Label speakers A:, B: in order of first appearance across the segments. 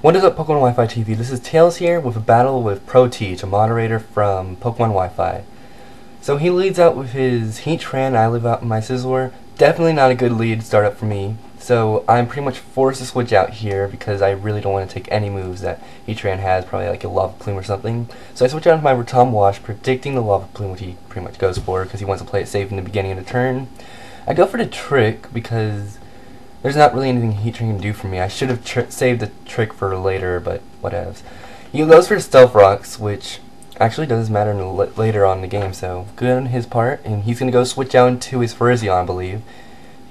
A: What is up, PkmnWifiTV? This is Tails here with a battle with Protege, a moderator from PkmnWiFi. So he leads out with his Heatran, I live out in my Sizzler. Definitely not a good lead startup for me. So I'm pretty much forced to switch out here because I really don't want to take any moves that Heatran has, probably like a Lava Plume or something. So I switch out to my Rotom Wash, predicting the Lava Plume, which he pretty much goes for because he wants to play it safe in the beginning of the turn. I go for the Trick because there's not really anything Heatran can do for me. I should have saved the trick for later, but whatevs. He goes for Stealth Rocks, which actually does matter later on in the game, so good on his part. And he's going to go switch out to his Virizion, I believe.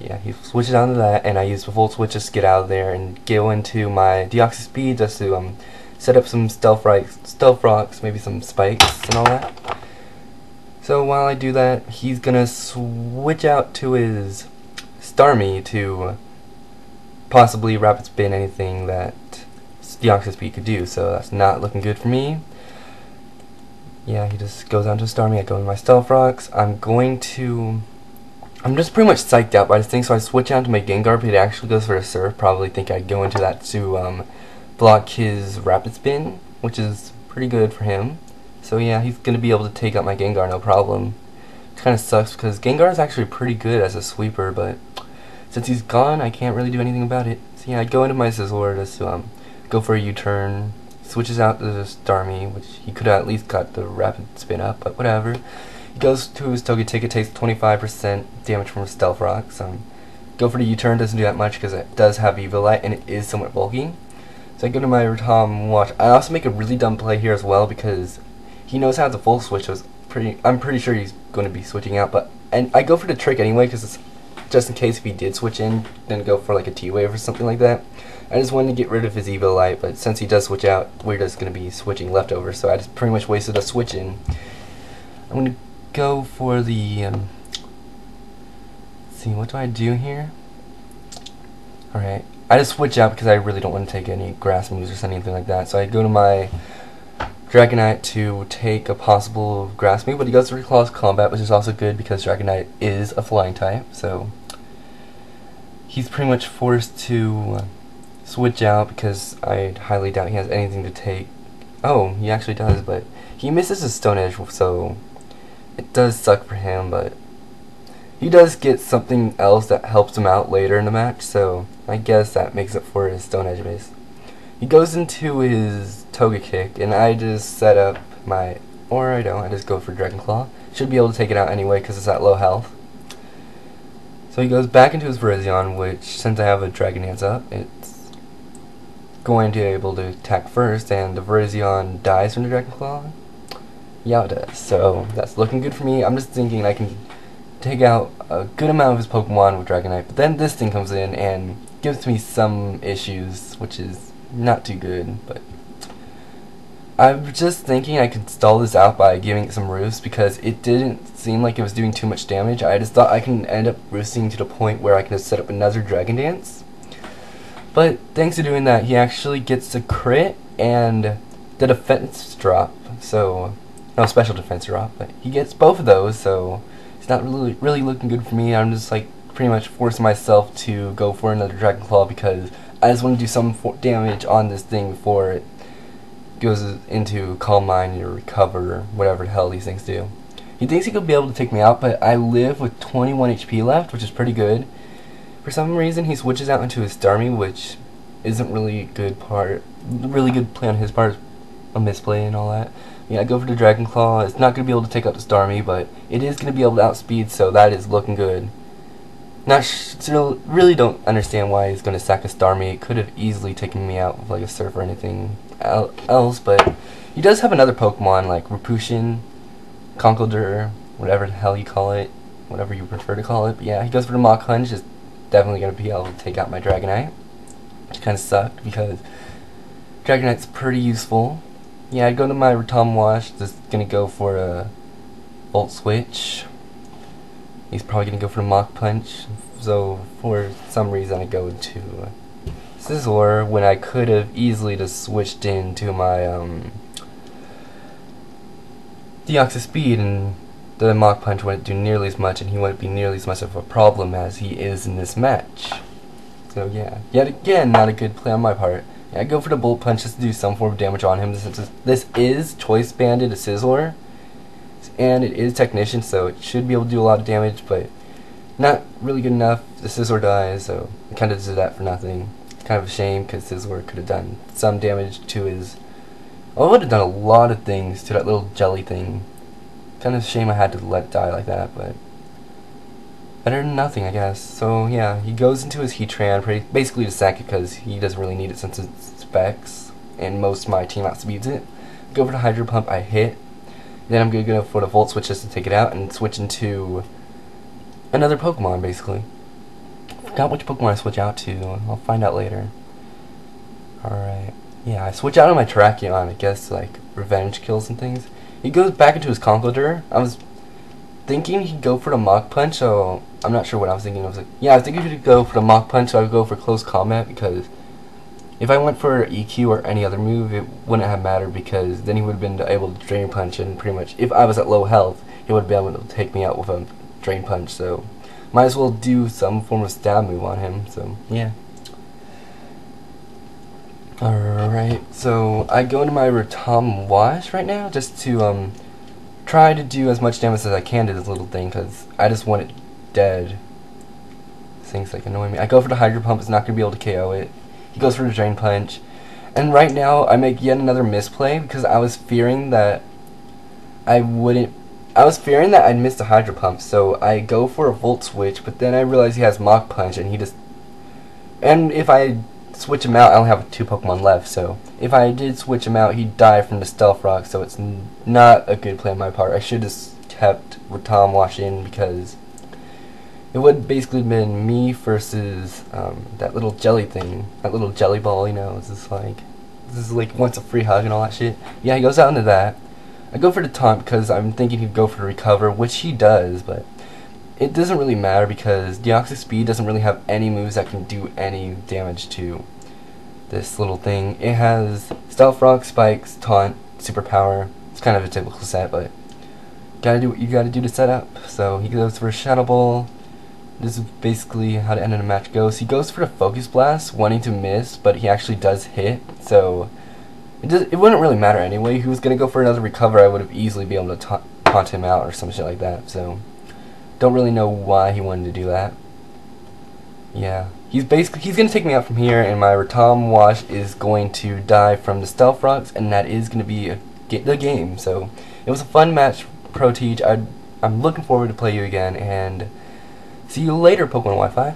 A: Yeah, he switches on to that, and I use the full switch just to get out of there and go into my Deoxys Speed just to set up some Stealth Rocks, maybe some Spikes and all that. So while I do that, he's going to switch out to his Starmie to possibly Rapid Spin anything that Deoxys Speed could do, so that's not looking good for me. Yeah, he just goes on to Starmie. I go into my Stealth Rocks. I'm just pretty much psyched out by this thing, so I switch out to my Gengar, but it actually goes for a Surf. Probably think I'd go into that to block his Rapid Spin, which is pretty good for him. So yeah, he's going to be able to take out my Gengar no problem. It kind of sucks because Gengar is actually pretty good as a sweeper, but since he's gone, I can't really do anything about it. So yeah, I go into my Sizzler just to go for a U-turn. Switches out to the Starmie, which he could have at least got the Rapid Spin up, but whatever. He goes to his Togetic, takes 25% damage from his Stealth Rocks. Go for the U-turn, doesn't do that much because it does have Eviolite and it is somewhat bulky. So I go to my Rotom Wash. I also make a really dumb play here as well because he knows how to full switch. So I'm pretty sure he's going to be switching out, and I go for the Trick anyway because it's just in case if he did switch in, then go for like a T-Wave or something like that. I just wanted to get rid of his Eviolite, but since he does switch out, we're just going to be switching leftovers, so I just pretty much wasted a switch in. I'm going to go for the, let's see, what do I do here? Alright, I just switch out because I really don't want to take any grass moves or anything like that, so I go to my Dragonite to take a possible grass move, but he goes to Reclaw's Combat, which is also good because Dragonite is a flying type, so he's pretty much forced to switch out because I highly doubt he has anything to take. Oh, he actually does, but he misses his Stone Edge, so it does suck for him, but he does get something else that helps him out later in the match, so I guess that makes up for his Stone Edge base. He goes into his Togekick, and I just set up my, or I don't, I just go for Dragon Claw. Should be able to take it out anyway because it's at low health. So he goes back into his Virizion, which, since I have a Dragon Dance up, it's going to be able to attack first, and the Virizion dies from the Dragon Claw. Yeah, it does. So that's looking good for me. I'm just thinking I can take out a good amount of his Pokemon with Dragonite, but then this thing comes in and gives me some issues, which is not too good, but I'm just thinking I could stall this out by giving it some roosts because it didn't seem like it was doing too much damage. I just thought I can end up roosting to the point where I can just set up another Dragon Dance. But thanks to doing that, he actually gets a crit and the defense drop. So, no, special defense drop, but he gets both of those, so it's not really looking good for me. I'm just like pretty much forcing myself to go for another Dragon Claw because I just want to do some damage on this thing before it goes into Calm Mind or Recover, whatever the hell these things do. He thinks he could be able to take me out, but I live with 21 HP left, which is pretty good. For some reason, he switches out into his Starmie, which isn't really good play on his part, a misplay and all that. Yeah, I go for the Dragon Claw. It's not going to be able to take out the Starmie, but it is going to be able to outspeed, so that is looking good. Still, really don't understand why he's going to sack a Starmie. It could have easily taken me out with like a Surf or anything else, but he does have another Pokemon like Rapushin, Conkeldurr, whatever the hell you call it, whatever you prefer to call it. But yeah, he goes for the Mach Punch. Is definitely going to be able to take out my Dragonite, which kind of sucked because Dragonite's pretty useful. Yeah, I'd go to my Rotom Wash, just going to go for a Volt Switch. He's probably going to go for the Mach Punch, so for some reason I go to Sizzler when I could have easily just switched into my Deoxys Speed, and the Mach Punch wouldn't do nearly as much, and he wouldn't be nearly as much of a problem as he is in this match. So yeah, yet again, not a good play on my part. I go for the bullet punch just to do some form of damage on him. This is Choice Banded, a Sizzler, and it is Technician, so it should be able to do a lot of damage, but not really good enough. The Sizzler dies, so it kind of did that for nothing. Kind of a shame, because Sizzler could have done some damage to his... Oh, it would have done a lot of things to that little jelly thing. Kind of a shame I had to let it die like that, but better than nothing, I guess. So yeah, he goes into his Heatran basically to sack it because he doesn't really need it since it's specs, and most of my team outspeeds it. Go for the Hydro Pump, I hit. Then I'm going to go for the Volt Switch just to take it out and switch into another Pokemon, basically. Forgot which Pokemon I switch out to. I'll find out later. Alright. Yeah, I switch out on my Terrakion, I guess, like, revenge kills and things. He goes back into his Conkeldurr. I was thinking he'd go for the Mach Punch, so I'm not sure what I was thinking. I was like, yeah, I was thinking he'd go for the Mach Punch, so I would go for Close Combat, because if I went for EQ or any other move, it wouldn't have mattered, because then he would have been able to Drain Punch, and pretty much, if I was at low health, he would have been able to take me out with a Drain Punch, so might as well do some form of stab move on him, so yeah. Alright, so I go into my Rotom Wash right now, just to try to do as much damage as I can to this little thing, because I just want it dead. This thing's like annoying me. I go for the Hydro Pump, it's not going to be able to KO it. He goes for the Drain Punch, and right now I make yet another misplay, because I was fearing that I'd miss the Hydro Pump, so I go for a Volt Switch, but then I realize he has Mach Punch, and if I switch him out, I only have 2 Pokemon left, so if I did switch him out, he'd die from the Stealth Rock, so it's not a good play on my part. I should have kept Rotom Wash in, because it would basically have been me versus that little jelly thing, that little jelly ball, you know. This is like wants a free hug and all that shit. Yeah, he goes out into that. I go for the taunt because I'm thinking he'd go for the recover, which he does, but it doesn't really matter because Deoxys Speed doesn't really have any moves that can do any damage to this little thing. It has Stealth Rock, Spikes, Taunt, Superpower. It's kind of a typical set, but gotta do what you gotta do to set up. So he goes for a Shadow Ball. This is basically how the end of the match goes. He goes for the Focus Blast, wanting to miss, but he actually does hit, so it wouldn't really matter anyway. If he was going to go for another recover, I would have easily been able to taunt him out or some shit like that, so don't really know why he wanted to do that. Yeah, he's going to take me out from here, and my Rotom Wash is going to die from the Stealth Rocks, and that is going to be the game. So it was a fun match, Protege. I'm looking forward to play you again, and see you later, Pokemon Wi-Fi.